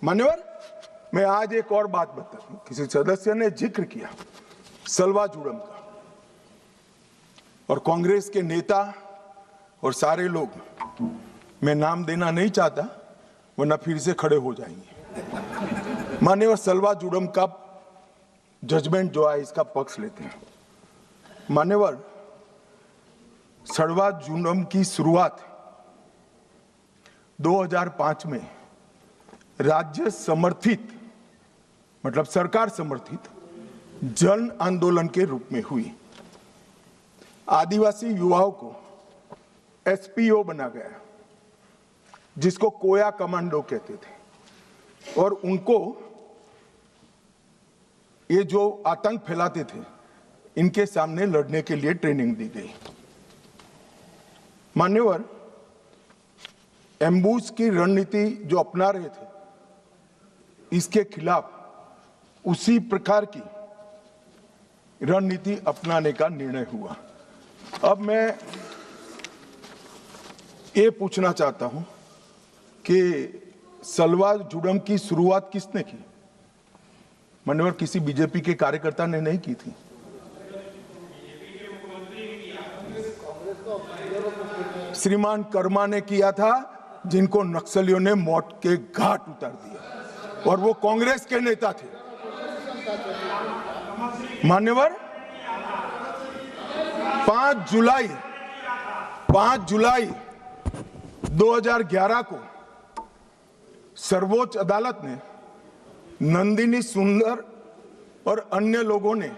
मान्यवर, मैं आज एक और बात बता दूं। किसी सदस्य ने जिक्र किया सलवा जुड़म का, और कांग्रेस के नेता और सारे लोग, मैं नाम देना नहीं चाहता वरना फिर से खड़े हो जाएंगे। मान्यवर, सलवा जुड़म का जजमेंट जो है इसका पक्ष लेते हैं। मान्यवर, सलवा जुड़म की शुरुआत 2005 में राज्य समर्थित, मतलब सरकार समर्थित जन आंदोलन के रूप में हुई। आदिवासी युवाओं को एसपीओ बना गया, जिसको कोया कमांडो कहते थे, और उनको ये जो आतंक फैलाते थे इनके सामने लड़ने के लिए ट्रेनिंग दी गई। मान्यवर, एम्बुश की रणनीति जो अपना रहे थे, इसके खिलाफ उसी प्रकार की रणनीति अपनाने का निर्णय हुआ। अब मैं ये पूछना चाहता हूं कि सलवा जुड़म की शुरुआत किसने की? मान्यवर, किसी बीजेपी के कार्यकर्ता ने नहीं की थी। श्रीमान कर्मा ने किया था, जिनको नक्सलियों ने मौत के घाट उतार दिया, और वो कांग्रेस के नेता थे। मान्यवर, 5 जुलाई 2011 को सर्वोच्च अदालत ने नंदिनी सुंदर और अन्य लोगों ने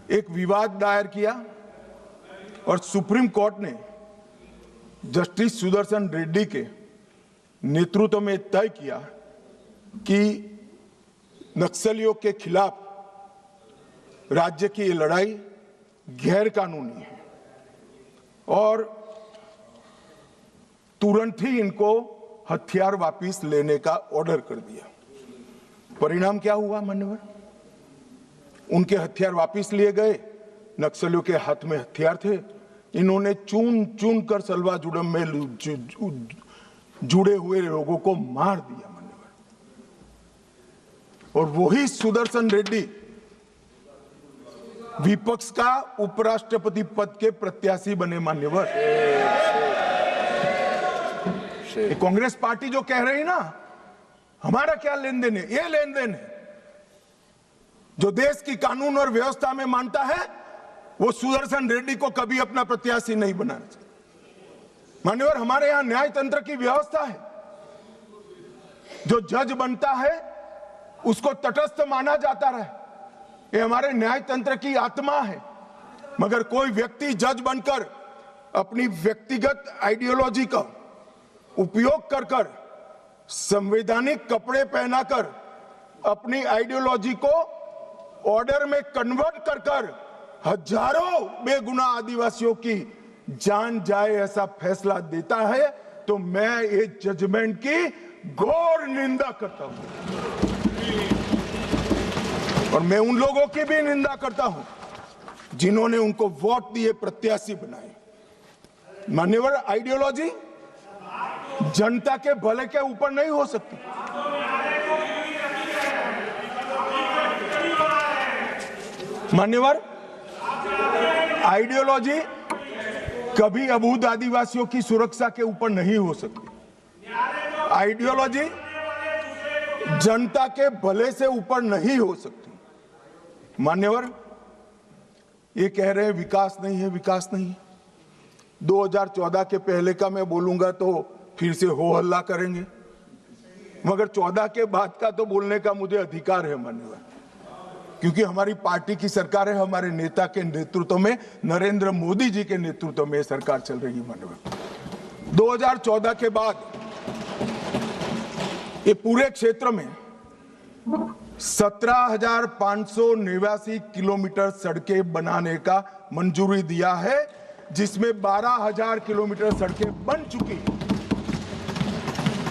एक विवाद दायर किया, और सुप्रीम कोर्ट ने जस्टिस सुदर्शन रेड्डी के नेतृत्व में तय किया कि नक्सलियों के खिलाफ राज्य की ये लड़ाई गैर कानूनी है, और तुरंत ही इनको हथियार वापस लेने का ऑर्डर कर दिया। परिणाम क्या हुआ मान्यवर? उनके हथियार वापस लिए गए। नक्सलियों के हाथ में हथियार थे। इन्होंने चुन चुन कर सलवा जुड़म में जुड़े हुए लोगों को मार दिया मान्यवर, और वही सुदर्शन रेड्डी विपक्ष का उपराष्ट्रपति पद के प्रत्याशी बने। मान्यवर, कांग्रेस पार्टी जो कह रही ना हमारा क्या लेन देन है, ये लेन देन है। जो देश की कानून और व्यवस्था में मानता है वो सुदर्शन रेड्डी को कभी अपना प्रत्याशी नहीं बनाना चाहिए। मान्यवर, हमारे यहां न्याय तंत्र की व्यवस्था है। जो जज बनता है उसको तटस्थ माना जाता रहे, ये हमारे न्याय तंत्र की आत्मा है। मगर कोई व्यक्ति जज बनकर अपनी व्यक्तिगत आइडियोलॉजी का उपयोग कर कर, संवैधानिक कपड़े पहनाकर अपनी आइडियोलॉजी को ऑर्डर में कन्वर्ट कर कर हजारों बेगुनाह आदिवासियों की जान जाए ऐसा फैसला देता है, तो मैं ये जजमेंट की घोर निंदा करता हूं, और मैं उन लोगों की भी निंदा करता हूं जिन्होंने उनको वोट दिए, प्रत्याशी बनाए। मान्यवर, आइडियोलॉजी जनता के भले के ऊपर नहीं हो सकती। मान्यवर, आइडियोलॉजी कभी अबूझ आदिवासियों की सुरक्षा के ऊपर नहीं हो सकती। आइडियोलॉजी जनता के भले से ऊपर नहीं हो सकती। मान्यवर, ये कह रहे हैं विकास नहीं है, विकास नहीं है। 2014 के पहले का मैं बोलूंगा तो फिर से हो हल्ला करेंगे, मगर 14 के बाद का तो बोलने का मुझे अधिकार है मान्यवर, क्योंकि हमारी पार्टी की सरकार है। हमारे नेता के नेतृत्व में, नरेंद्र मोदी जी के नेतृत्व में सरकार चल रही है मान्यवर। 2014 के बाद ये पूरे क्षेत्र में 17,589 किलोमीटर सड़कें बनाने का मंजूरी दिया है, जिसमें 12,000 किलोमीटर सड़कें बन चुकी हैं।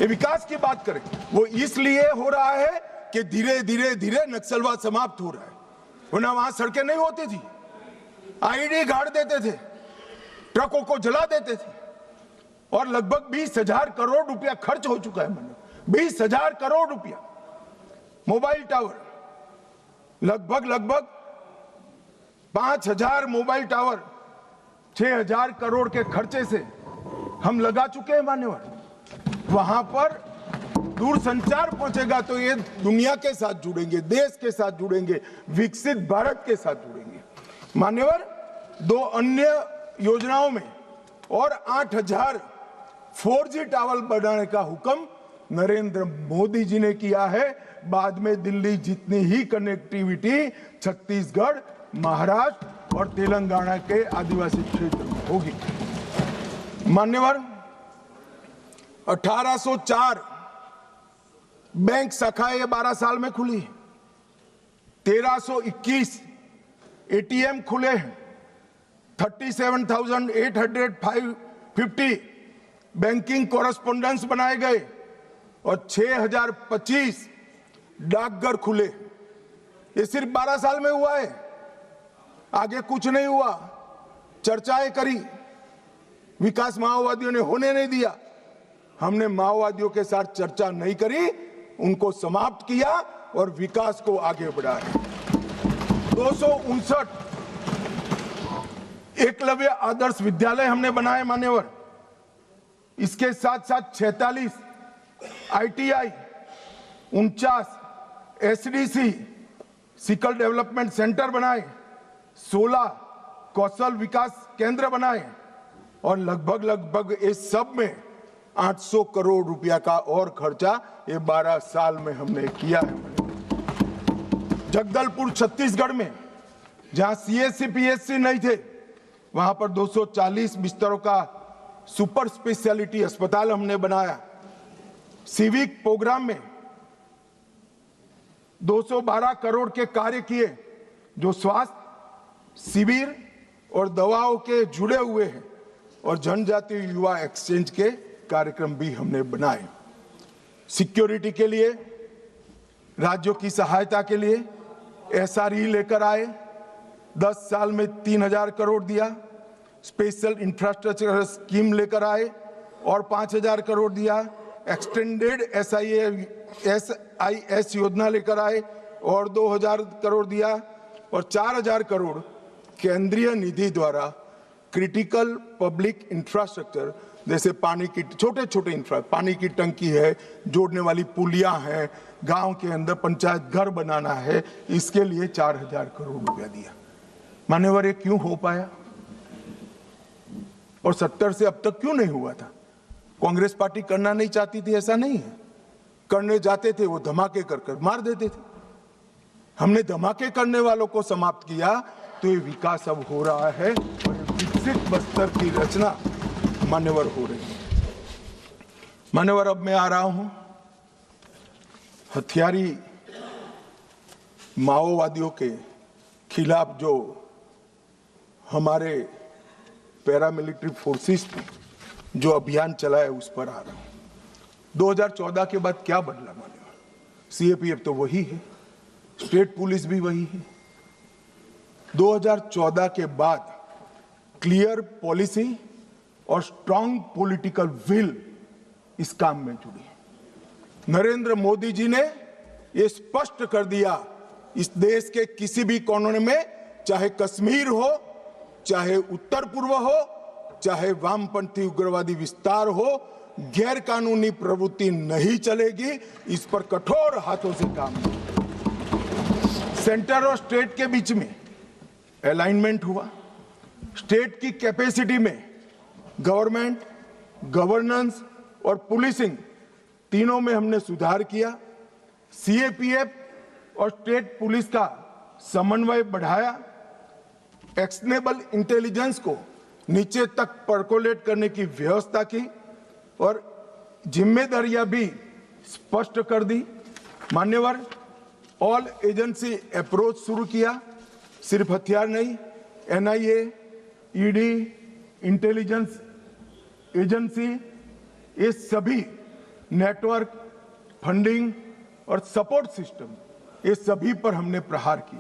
ये विकास की बात करें, वो इसलिए हो रहा है कि धीरे धीरे धीरे नक्सलवाद समाप्त हो रहा है, वरना वहां सड़कें नहीं होती थी। आईडी गाड़ देते थे, ट्रकों को जला देते थे, और लगभग 20,000 करोड़ रुपया खर्च हो चुका है। 20,000 करोड़ रुपया। मोबाइल टावर लगभग 5,000 मोबाइल टावर 6,000 करोड़ के खर्चे से हम लगा चुके हैं मान्यवर। वहां पर दूरसंचार पहुंचेगा तो ये दुनिया के साथ जुड़ेंगे, देश के साथ जुड़ेंगे, विकसित भारत के साथ जुड़ेंगे मान्यवर। 2 अन्य योजनाओं में और 8,000 4G टावर बनाने का हुक्म नरेंद्र मोदी जी ने किया है। बाद में दिल्ली जितनी ही कनेक्टिविटी छत्तीसगढ़, महाराष्ट्र और तेलंगाना के आदिवासी क्षेत्र में होगी मान्यवर। 1804 बैंक शाखाएं 12 साल में खुली, 1321 एटीएम खुले हैं, 37,850 बैंकिंग कॉरेस्पोंडेंस बनाए गए और 6,025 डाकघर खुले। ये सिर्फ 12 साल में हुआ है, आगे कुछ नहीं हुआ। चर्चाएं करी, विकास माओवादियों ने होने नहीं दिया। हमने माओवादियों के साथ चर्चा नहीं करी, उनको समाप्त किया और विकास को आगे बढ़ाया। 259 एकलव्य आदर्श विद्यालय हमने बनाए मान्यवर। इसके साथ साथ 46 ITI, 49 SDC sickle development centre बनाए, 16 कौशल विकास केंद्र बनाए और लगभग इस सब में 800 करोड़ रुपया का और खर्चा ये 12 साल में हमने किया है। जगदलपुर छत्तीसगढ़ में जहां CSC PSC नहीं थे, वहां पर 240 बिस्तरों का सुपर स्पेशलिटी अस्पताल हमने बनाया। सिविक प्रोग्राम में 212 करोड़ के कार्य किए जो स्वास्थ्य शिविर और दवाओं के जुड़े हुए हैं और जनजातीय युवा एक्सचेंज के कार्यक्रम भी हमने बनाए। सिक्योरिटी के लिए, राज्यों की सहायता के लिए SRE लेकर आए, 10 साल में 3,000 करोड़ दिया। स्पेशल इंफ्रास्ट्रक्चर स्कीम लेकर आए और 5,000 करोड़ दिया। एक्सटेंडेड SIS योजना लेकर आए और 2,000 करोड़ दिया और 4,000 करोड़ केंद्रीय निधि द्वारा क्रिटिकल पब्लिक इंफ्रास्ट्रक्चर जैसे पानी की छोटे पानी की टंकी है, जोड़ने वाली पुलियां हैं, गांव के अंदर पंचायत घर बनाना है, इसके लिए 4,000 करोड़ रुपया दिया मान्यवर। ये क्यों हो पाया और 70 से अब तक क्यों नहीं हुआ था? कांग्रेस पार्टी करना नहीं चाहती थी ऐसा नहीं है, करने जाते थे वो धमाके कर मार देते थे। हमने धमाके करने वालों को समाप्त किया तो ये विकास अब हो रहा है और विकसित बस्तर की रचना मान्यवर हो रही है मान्यवर। अब मैं आ रहा हूं हथियारी माओवादियों के खिलाफ जो हमारे पैरामिलिट्री फोर्सेस ने जो अभियान चलाया उस पर आ रहा हूं। 2014 के बाद क्या बदला मान्यवर? CAPF तो वही है, स्टेट पुलिस भी वही है। 2014 के बाद क्लियर पॉलिसी और स्ट्रांग पॉलिटिकल विल इस काम में जुड़ी। नरेंद्र मोदी जी ने ये स्पष्ट कर दिया, इस देश के किसी भी कोने में, चाहे कश्मीर हो, चाहे उत्तर पूर्व हो, चाहे वामपंथी उग्रवादी विस्तार हो, गैर कानूनी प्रवृत्ति नहीं चलेगी। इस पर कठोर हाथों से काम होगा। सेंटर और स्टेट के बीच में अलाइनमेंट हुआ। स्टेट की कैपेसिटी में गवर्नमेंट, गवर्नेंस और पुलिसिंग तीनों में हमने सुधार किया। CAPF और स्टेट पुलिस का समन्वय बढ़ाया। एक्शनेबल इंटेलिजेंस को नीचे तक परकोलेट करने की व्यवस्था की और जिम्मेदारियां भी स्पष्ट कर दी मान्यवर। ऑल एजेंसी अप्रोच शुरू किया, सिर्फ हथियार नहीं, NIA, ED, इंटेलिजेंस एजेंसी, ये सभी नेटवर्क, फंडिंग और सपोर्ट सिस्टम, ये सभी पर हमने प्रहार किया।